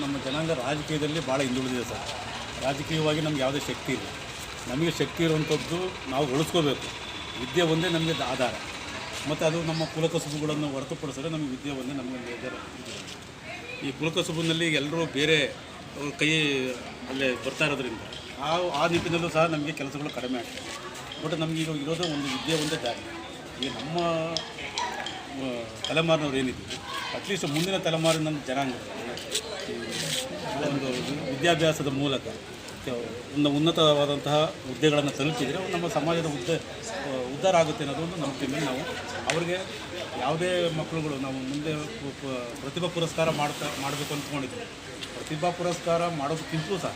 ನಮ್ಮ ಜನಾಂಗ ರಾಜಕೀಯದಲ್ಲಿ ಭಾಳ ಹಿಂದುಳಿದಿದೆ ಸರ್. ರಾಜಕೀಯವಾಗಿ ನಮ್ಗೆ ಯಾವುದೇ ಶಕ್ತಿ ಇಲ್ಲ. ನಮಗೆ ಶಕ್ತಿ ಇರುವಂಥದ್ದು ನಾವು ಉಳಿಸ್ಕೋಬೇಕು. ವಿದ್ಯೆ ಒಂದೇ ನಮಗೆ ಆಧಾರ. ಮತ್ತು ಅದು ನಮ್ಮ ಕುಲಕಸುಬುಗಳನ್ನು ಹೊರತುಪಡಿಸಿದ್ರೆ ನಮಗೆ ವಿದ್ಯೆ ಒಂದೇ ನಮಗೆ ಮೇಜರ್. ಈ ಕುಲಕಸುಬಿನಲ್ಲಿ ಎಲ್ಲರೂ ಬೇರೆ ಕೈ ಅಲ್ಲೇ ಬರ್ತಾ ಇರೋದ್ರಿಂದ ಆ ನಿಟ್ಟಿನಲ್ಲೂ ಸಹ ನಮಗೆ ಕೆಲಸಗಳು ಕಡಿಮೆ ಆಗ್ತವೆ. ಬಟ್ ನಮಗೀಗ ಇರೋದು ಒಂದು ವಿದ್ಯೆ ಒಂದೇ ದಾರಿ. ಈಗ ನಮ್ಮ ತಲೆಮಾರಿನವ್ರು ಏನಿದ್ದೀವಿ, ಅಟ್ಲೀಸ್ಟ್ ಮುಂದಿನ ತಲೆಮಾರಿನ ಜನಾಂಗ ಒಂದು ವಿದ್ಯಾಭ್ಯಾಸದ ಮೂಲಕ ಒಂದು ಉನ್ನತವಾದಂತಹ ಹುದ್ದೆಗಳನ್ನು ತಲುಪಿದರೆ ನಮ್ಮ ಸಮಾಜದ ಉದ್ಧಾರ ಆಗುತ್ತೆ ಅನ್ನೋದೊಂದು ನಂಬಿಕೆ. ನಾವು ಅವರಿಗೆ ಯಾವುದೇ ಮಕ್ಕಳುಗಳು ನಾವು ಮುಂದೆ ಪ್ರತಿಭಾ ಪುರಸ್ಕಾರ ಮಾಡಬೇಕು ಅಂದ್ಕೊಂಡಿದ್ದೀವಿ. ಪ್ರತಿಭಾ ಪುರಸ್ಕಾರ ಮಾಡೋದಕ್ಕಿಂತಲೂ ಸಹ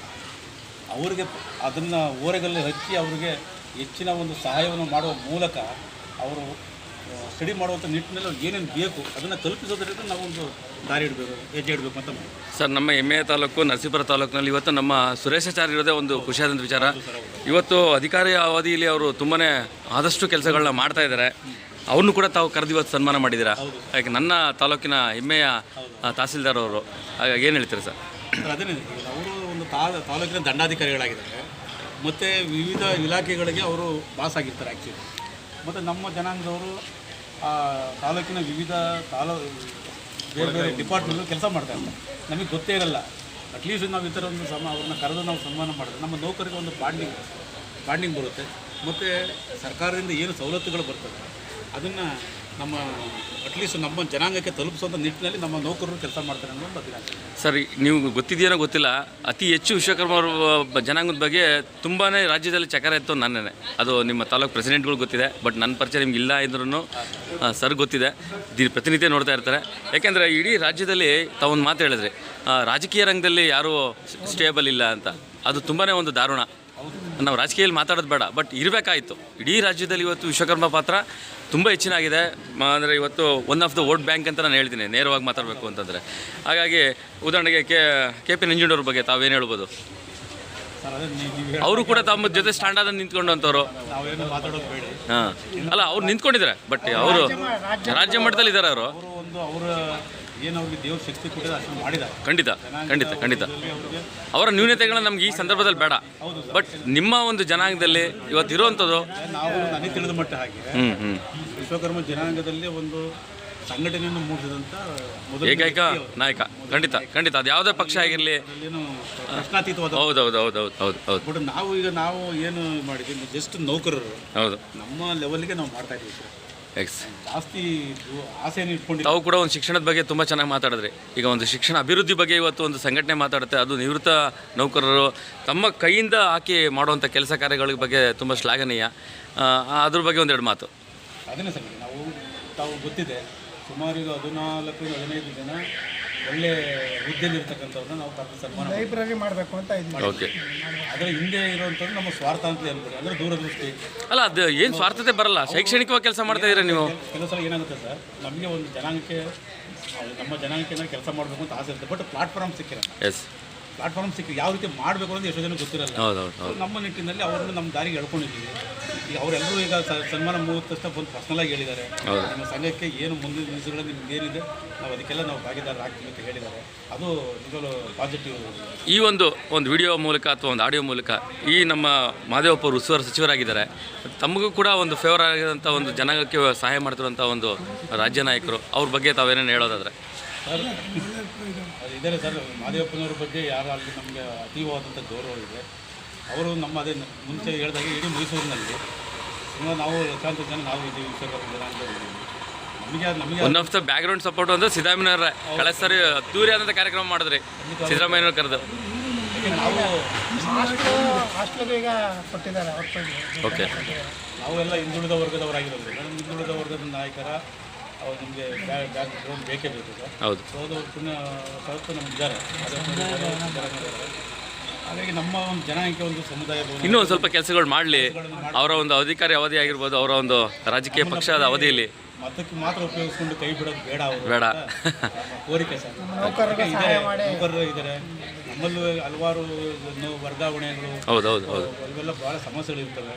ಅವರಿಗೆ ಅದನ್ನು ಓರೆಗಲ್ಲಿ ಹಚ್ಚಿ ಅವರಿಗೆ ಹೆಚ್ಚಿನ ಒಂದು ಸಹಾಯವನ್ನು ಮಾಡುವ ಮೂಲಕ ಅವರು ಸ್ಟಡಿ ಮಾಡುವಂಥ ನಿಟ್ಟಿನಲ್ಲಿ ಏನೇನು ಬೇಕು ಅದನ್ನು ತಲುಪಿಸೋದ್ರಿಂದ ನಾವು ಒಂದು ದಾರಿ ಇಡಬೇಕು, ಹೆಜ್ಜೆ ಇಡಬೇಕು ಅಂತ. ಸರ್, ನಮ್ಮ ಹೆಮ್ಮೆಯ ತಾಲೂಕು ನರಸೀಪುರ ತಾಲೂಕಿನಲ್ಲಿ ಇವತ್ತು ನಮ್ಮ ಸುರೇಶಾಚಾರ್ಯ ಇರೋದೇ ಒಂದು ಖುಷಿಯಾದಂಥ ವಿಚಾರ. ಇವತ್ತು ಅಧಿಕಾರಿ ಅವಧಿಯಲ್ಲಿ ಅವರು ತುಂಬಾ ಆದಷ್ಟು ಕೆಲಸಗಳನ್ನ ಮಾಡ್ತಾ ಇದ್ದಾರೆ. ಅವ್ರನ್ನೂ ಕೂಡ ತಾವು ಕರೆದು ಇವತ್ತು ಸನ್ಮಾನ ಮಾಡಿದ್ದೀರಾ. ಯಾಕೆ ನನ್ನ ತಾಲೂಕಿನ ಹೆಮ್ಮೆಯ ತಹಸೀಲ್ದಾರ್ ಅವರು, ಹಾಗಾಗಿ ಏನು ಹೇಳ್ತೀರಾ ಸರ್? ಅದೇನೇ, ಅವರು ಒಂದು ತಾಲೂಕಿನ ದಂಡಾಧಿಕಾರಿಗಳಾಗಿದ್ದಾರೆ ಮತ್ತು ವಿವಿಧ ಇಲಾಖೆಗಳಿಗೆ ಅವರು ಬಾಸ್ ಆಗಿರ್ತಾರೆ ಆ್ಯಕ್ಚುಲಿ. ಮತ್ತು ನಮ್ಮ ಜನಾಂಗದವರು ತಾಲೂಕಿನ ವಿವಿಧ ಬೇರೆ ಬೇರೆ ಡಿಪಾರ್ಟ್ಮೆಂಟ್ ಕೆಲಸ ಮಾಡ್ತಾ ಇರ್ತಾರೆ. ನಮಗೆ ಗೊತ್ತೇ ಇರಲ್ಲ. ಅಟ್ಲೀಸ್ಟ್ ನಾವು ಈ ಥರ ಒಂದು ಅವ್ರನ್ನ ಕರೆದು ನಾವು ಸನ್ಮಾನ ಮಾಡಿದ್ರೆ ನಮ್ಮ ನೌಕರಿಗೆ ಒಂದು ಬಾಂಡಿಂಗ್ ಬರುತ್ತೆ. ಮತ್ತು ಸರ್ಕಾರದಿಂದ ಏನು ಸವಲತ್ತುಗಳು ಬರ್ತದೆ ಅದನ್ನು ನಮ್ಮ ಅಟ್ಲೀಸ್ಟ್ ನಮ್ಮ ಜನಾಂಗಕ್ಕೆ ತಲುಪಿಸುವಂಥ ನಿಟ್ಟಿನಲ್ಲಿ ನಮ್ಮ ನೌಕರರು ಕೆಲಸ ಮಾಡ್ತಾರೆ ಅನ್ನೋದು ಅಭಿಲಾಷೆ. ಸರಿ, ನೀವು ಗೊತ್ತಿದೆಯೋ ಗೊತ್ತಿಲ್ಲ, ಅತಿ ಹೆಚ್ಚು ವಿಶ್ವಕರ್ಮ ಜನಾಂಗದ ಬಗ್ಗೆ ತುಂಬಾ ರಾಜ್ಯದಲ್ಲಿ ಚಕಾರ ಇತ್ತು ನನ್ನೇ. ಅದು ನಿಮ್ಮ ತಾಲೂಕು ಪ್ರೆಸಿಡೆಂಟ್ಗಳು ಗೊತ್ತಿದೆ, ಬಟ್ ನನ್ನ ಪರಿಚಯ ನಿಮ್ಗೆ ಇಲ್ಲ ಇದ್ರೂ ಸರ್ ಗೊತ್ತಿದೆ. ಪ್ರತಿನಿತ್ಯ ನೋಡ್ತಾ ಇರ್ತಾರೆ. ಯಾಕೆಂದರೆ ಇಡೀ ರಾಜ್ಯದಲ್ಲಿ ತಾವೊಂದು ಮಾತು ಹೇಳಿದ್ರಿ, ರಾಜಕೀಯ ರಂಗದಲ್ಲಿ ಯಾರೂ ಸ್ಟೇಬಲ್ ಇಲ್ಲ ಅಂತ. ಅದು ತುಂಬಾ ಒಂದು ದಾರುಣ. ನಾವು ರಾಜಕೀಯದಲ್ಲಿ ಮಾತಾಡೋದು ಬೇಡ, ಬಟ್ ಇರಬೇಕಾಯಿತು. ಇಡೀ ರಾಜ್ಯದಲ್ಲಿ ಇವತ್ತು ವಿಶ್ವಕರ್ಮ ಪಾತ್ರ ತುಂಬ ಹೆಚ್ಚಿನಾಗಿದೆ. ಅಂದರೆ ಇವತ್ತು one of the vote bank ಅಂತ ನಾನು ಹೇಳ್ತೀನಿ, ನೇರವಾಗಿ ಮಾತಾಡಬೇಕು ಅಂತಂದರೆ. ಹಾಗಾಗಿ ಉದಾಹರಣೆಗೆ ಕೆ ಪಿ ನಂಜುಂಡವ್ರ ಬಗ್ಗೆ ತಾವೇನು ಹೇಳ್ಬೋದು? ಅವರು ಕೂಡ ತಮ್ಮ ಜೊತೆ ಸ್ಟ್ಯಾಂಡ್ ಆದ ನಿಂತ್ಕೊಂಡು ಅಂತವರು. ಹಾಂ, ಅಲ್ಲ, ಅವ್ರು ನಿಂತ್ಕೊಂಡಿದ್ದಾರೆ, ಬಟ್ ಅವರು ರಾಜ್ಯ ಮಟ್ಟದಲ್ಲಿ ಇದ್ದಾರೆ. ಅವರು ಏನು ಅವ್ರಿಗೆ ದೇವ್ರ ಶಕ್ತಿ ಕೊಟ್ಟಿದೆ ಅಷ್ಟು ಮಾಡಿದ್ದಾರೆ. ಖಂಡಿತ ಅವರ ನ್ಯೂನತೆಗಳನ್ನ ನಮ್ಗೆ ಈ ಸಂದರ್ಭದಲ್ಲಿ ಬೇಡ. ಬಟ್ ನಿಮ್ಮ ಒಂದು ಜನಾಂಗದಲ್ಲಿ ಇವತ್ತು ಇರುವಂಥದ್ದು, ನಾವು ನನಗೆ ತಿಳಿದ ಮಟ್ಟ ಹಾಗೆ ವಿಶ್ವಕರ್ಮ ಜನಾಂಗದಲ್ಲಿ ಒಂದು ಸಂಘಟನೆಯನ್ನು ಮೂಡಿಸಿದಂಥ ಏಕೈಕ ನಾಯಕ. ಖಂಡಿತ ಅದು ಯಾವುದೇ ಪಕ್ಷ ಆಗಿರಲಿ, ಪ್ರಶ್ನಾತೀತವಾದ. ಹೌದು. ಬಟ್ ನಾವು ಏನು ಮಾಡಿದ್ದೀವಿ, ಜಸ್ಟ್ ನೌಕರರು. ಹೌದು, ನಮ್ಮ ಲೆವೆಲ್ಗೆ ನಾವು ಮಾಡ್ತಾ ಇದ್ದೀವಿ. ಜಾಸ್ತಿ ಆಸೆಯನ್ನು ಇಟ್ಕೊಂಡು ತಾವು ಕೂಡ ಒಂದು ಶಿಕ್ಷಣದ ಬಗ್ಗೆ ತುಂಬ ಚೆನ್ನಾಗಿ ಮಾತಾಡಿದ್ರಿ. ಈಗ ಒಂದು ಶಿಕ್ಷಣ ಅಭಿವೃದ್ಧಿ ಬಗ್ಗೆ ಇವತ್ತು ಒಂದು ಸಂಘಟನೆ ಮಾತಾಡುತ್ತೆ. ಅದು ನಿವೃತ್ತ ನೌಕರರು ತಮ್ಮ ಕೈಯಿಂದ ಹಾಕಿ ಮಾಡುವಂಥ ಕೆಲಸ ಕಾರ್ಯಗಳ ಬಗ್ಗೆ ತುಂಬ ಶ್ಲಾಘನೀಯ. ಅದ್ರ ಬಗ್ಗೆ ಒಂದೆರಡು ಮಾತು. ಅದನ್ನೇ ಸರ್, ತಾವು ಗೊತ್ತಿದೆ, ಸುಮಾರು ಈಗ 14-15 ಜನ ಒಳ್ಳೆ ಹುದ್ದೆಯಲ್ಲಿರ್ತಕ್ಕಂಥವ್ರನ್ನ ನಾವು ಕರೆದು ಸನ್ಮಾನ ಲೈಬ್ರರಿ ಮಾಡಬೇಕು ಅಂತ ಇದ್ದೀವಿ. ಓಕೆ, ಅದರ ಹಿಂದೆ ಇರುವಂಥದ್ದು ನಮ್ಮ ಸ್ವಾರ್ಥ ಅಂತ ಹೇಳ್ಬೋದು. ಅಂದರೆ ದೂರದೃಷ್ಟಿ ಅಲ್ಲ, ಅದು ಏನು ಸ್ವಾರ್ಥತೆ ಬರಲ್ಲ. ಶೈಕ್ಷಣಿಕವಾಗಿ ಕೆಲಸ ಮಾಡ್ತಾ ಇದ್ದೀರಾ ನೀವು. ಕೆಲವು ಸಲ ಏನಾಗುತ್ತೆ ಸರ್, ನಮಗೆ ಒಂದು ಜನಾಂಗಕ್ಕೆ ನಮ್ಮ ಜನಾಂಗಕ್ಕೆ ಕೆಲಸ ಮಾಡಬೇಕು ಅಂತ ಆಸೆ ಇರುತ್ತೆ. But platform ಸಿಕ್ಕಿರಲ್ಲ. ಪ್ಲಾಟ್ಫಾರ್ಮ್ ಸಿಕ್ಕಿ ಯಾವ ರೀತಿ ಮಾಡಬೇಕು ಅಂತ ಎಷ್ಟೋ ಜನ ಗೊತ್ತಿರಲ್ಲ. ನಮ್ಮ ನಿಟ್ಟಿನಲ್ಲಿ ಅವರನ್ನು ನಮ್ಮ ದಾರಿಗೆ ಎಳ್ಕೊಂಡಿದ್ದೀವಿ. ಈಗ ಅವರೆಲ್ಲರೂ ಈಗ ಸನ್ಮಾನ ಮುಗಿದ ತಕ್ಷಣ ಬಂದು ಪರ್ಸ್ನಲಾಗಿ ಹೇಳಿದ್ದಾರೆ, ನಮ್ಮ ಸಂಘಕ್ಕೆ ಏನು ಮುಂದಿನ ದಿವಸಗಳಲ್ಲಿ ನಿಮ್ಗೆ ಏನಿದೆ ನಾವು ಅದಕ್ಕೆಲ್ಲ ನಾವು ಭಾಗಿದಾರರಾಗ್ತೀವಿ ಅಂತ ಹೇಳಿದ್ದಾರೆ. ಅದು ನಿಜವೂ ಪಾಸಿಟಿವ್. ಈ ಒಂದು ವಿಡಿಯೋ ಮೂಲಕ ಅಥವಾ ಒಂದು ಆಡಿಯೋ ಮೂಲಕ ಈ ನಮ್ಮ ಮಾದೇವಪ್ಪ ಅವರು ಉಸ್ತುವಾರಿ ಸಚಿವರಾಗಿದ್ದಾರೆ. ತಮಗೂ ಕೂಡ ಒಂದು ಫೇವರ್ ಆಗಿರೋಂಥ ಒಂದು ಜನಾಂಗಕ್ಕೆ ಸಹಾಯ ಮಾಡ್ತಿರೋಂಥ ಒಂದು ರಾಜ್ಯ ನಾಯಕರು, ಅವ್ರ ಬಗ್ಗೆ ತಾವೇನೇನು ಹೇಳೋದಾದರೆ? ಸರ್, ಇದ್ದಾರೆ ಸರ್, ಮಾದೇವಪ್ಪನವ್ರ ಬಗ್ಗೆ ಯಾರಾಗಲಿ ನಮಗೆ ಅತೀವವಾದಂಥ ಗೌರವ ಇದೆ. ಅವರು ನಮ್ಮ ಅದೇ ಮುಂಚೆ ಹೇಳಿದಾಗೆ ಇಡೀ ಮೈಸೂರಿನಲ್ಲಿ ನಾವು ಲಕ್ಷಾಂತರ ಜನ ನಾವು ಇದ್ದೀವಿ. ವಿಶ್ವಕರ್ಮ ಜನ ಅಂತ ನಮಗೆ one of the background support ಅಂದರೆ ಸಿದ್ದರಾಮಯ್ಯವ್ರೆ. ಕಳೆದ ಸರಿ ಅದ್ದೂರಿ ಆದಂಥ ಕಾರ್ಯಕ್ರಮ ಮಾಡಿದ್ರಿ ಸಿದ್ದರಾಮಯ್ಯವ್ರು ಕರೆದು. ನಾವು ಹಾಸ್ಟೆಲ್ಗೆ ಈಗ ಕೊಟ್ಟಿದ್ದಾರೆ. ಓಕೆ, ನಾವೆಲ್ಲ ಹಿಂದುಳಿದ ವರ್ಗದವರಾಗಿರೋದ್ರಿಂದ ಹಿಂದುಳಿದ ವರ್ಗದ ನಾಯಕರ ಅವ್ರು ನಮಗೆ ಬ್ಯಾಕ್ಗ್ರೌಂಡ್ ಬೇಕೇ ಬೇಕು ಸರ್. ಹೌದು. ಸೊ ಅದು ಸ್ವಲ್ಪ ನಮ್ಗೆ ಇದ್ದಾರೆ. ಹಾಗಾಗಿ ನಮ್ಮ ಒಂದು ಜನಾಂಗಕ್ಕೆ ಒಂದು ಸಮುದಾಯ ಇನ್ನೂ ಒಂದು ಸ್ವಲ್ಪ ಕೆಲಸಗಳು ಮಾಡಲಿ. ಅವರ ಒಂದು ಅಧಿಕಾರಿ ಅವಧಿ ಆಗಿರ್ಬೋದು, ಅವರ ಒಂದು ರಾಜಕೀಯ ಪಕ್ಷದ ಅವಧಿಯಲ್ಲಿ ಮತಕ್ಕೆ ಮಾತ್ರ ಉಪಯೋಗಿಸ್ಕೊಂಡು ಕೈ ಬಿಡೋದು ಬೇಡ. ಬೇಡ ಕೋರಿಕೆ ಸರ್. ನೌಕರರು ಇದ್ದಾರೆ, ನಮ್ಮಲ್ಲೂ ಹಲವಾರು ವರ್ಗಾವಣೆಗಳು ಹೌದು ಹೌದು ಹೌದು ಇವೆಲ್ಲ ಭಾಳ ಸಮಸ್ಯೆಗಳಿರ್ತವೆ.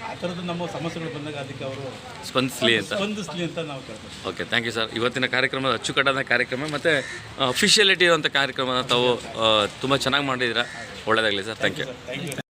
ಆ ಥರದ್ದು ನಮ್ಮ ಸಮಸ್ಯೆಗಳು ಬಂದಾಗ ಅದಕ್ಕೆ ಅವರು ಸ್ಪಂದಿಸಲಿ ಅಂತ. ಸ್ಪಂದಿಸಲಿ ಅಂತ ನಾವು ಕೇಳ್ತೀವಿ. Okay, thank you sir. ಇವತ್ತಿನ ಕಾರ್ಯಕ್ರಮ ಅಚ್ಚುಕಟ್ಟಾದ ಕಾರ್ಯಕ್ರಮ ಮತ್ತು ಅಫಿಷಿಯಲಿಟಿ ಇರುವಂಥ ಕಾರ್ಯಕ್ರಮನ ತಾವು ತುಂಬ ಚೆನ್ನಾಗಿ ಮಾಡಿದ್ದೀರಾ. ಒಳ್ಳೆಯದಾಗಲಿ sir. Thank you. Thank you.